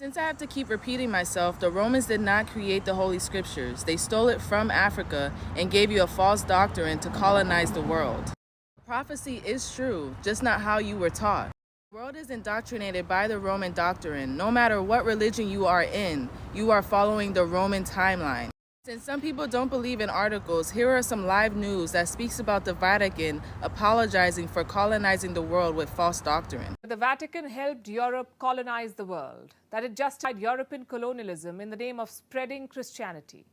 Since I have to keep repeating myself, the Romans did not create the Holy Scriptures. They stole it from Africa and gave you a false doctrine to colonize the world. Prophecy is true, just not how you were taught. The world is indoctrinated by the Roman doctrine. No matter what religion you are in, you are following the Roman timeline. Since some people don't believe in articles, here are some live news that speaks about the Vatican apologizing for colonizing the world with false doctrine. The Vatican helped Europe colonize the world, that it justified European colonialism in the name of spreading Christianity,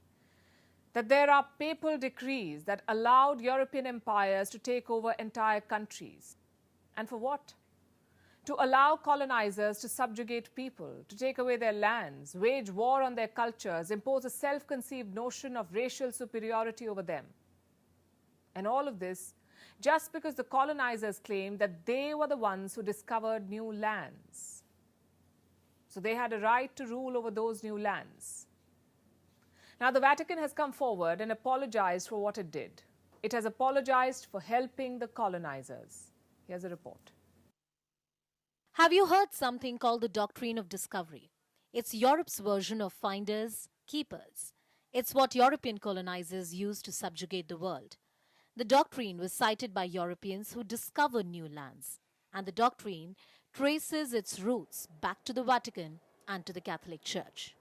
that there are papal decrees that allowed European empires to take over entire countries. And for what? To allow colonizers to subjugate people, to take away their lands, wage war on their cultures, impose a self-conceived notion of racial superiority over them. And all of this just because the colonizers claimed that they were the ones who discovered new lands. So they had a right to rule over those new lands. Now the Vatican has come forward and apologized for what it did. It has apologized for helping the colonizers. Here's a report. Have you heard something called the doctrine of discovery? It's Europe's version of finders, keepers. It's what European colonizers used to subjugate the world. The doctrine was cited by Europeans who discovered new lands, and the doctrine traces its roots back to the Vatican and to the Catholic Church.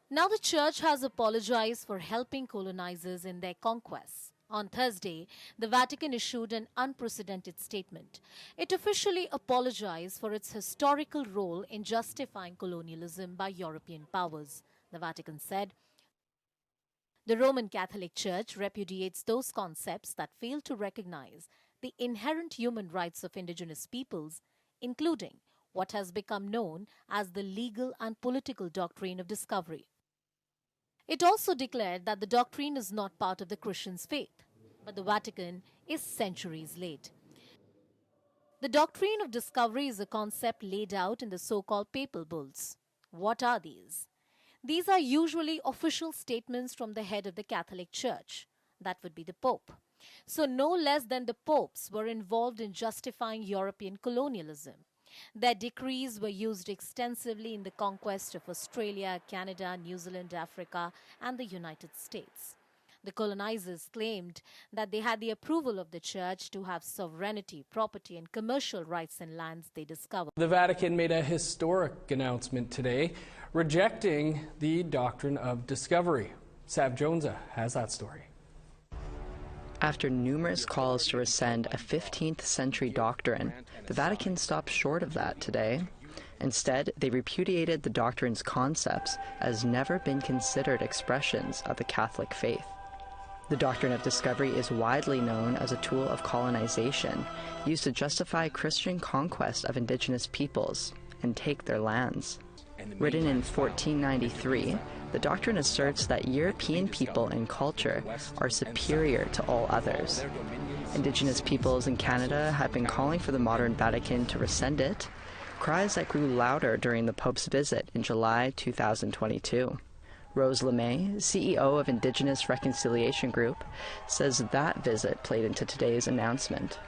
Now the Church has apologized for helping colonizers in their conquests. On Thursday, the Vatican issued an unprecedented statement. It officially apologized for its historical role in justifying colonialism by European powers. The Vatican said, "The Roman Catholic Church repudiates those concepts that fail to recognize the inherent human rights of indigenous peoples, including what has become known as the legal and political doctrine of discovery." It also declared that the doctrine is not part of the Christian's faith, but the Vatican is centuries late. The doctrine of discovery is a concept laid out in the so-called papal bulls. What are these? These are usually official statements from the head of the Catholic Church. That would be the Pope. So no less than the popes were involved in justifying European colonialism. Their decrees were used extensively in the conquest of Australia, Canada, New Zealand, Africa, and the United States. The colonizers claimed that they had the approval of the Church to have sovereignty, property, and commercial rights in lands they discovered. The Vatican made a historic announcement today, rejecting the doctrine of discovery. Sav Jonesa has that story. After numerous calls to rescind a 15th century doctrine, the Vatican stopped short of that today. Instead, they repudiated the doctrine's concepts as never been considered expressions of the Catholic faith. The doctrine of discovery is widely known as a tool of colonization, used to justify Christian conquest of indigenous peoples and take their lands. Written in 1493, the doctrine asserts that European people and culture are superior to all others. Indigenous peoples in Canada have been calling for the modern Vatican to rescind it, cries that grew louder during the Pope's visit in July 2022. Rose LeMay, CEO of Indigenous Reconciliation Group, says that visit played into today's announcement.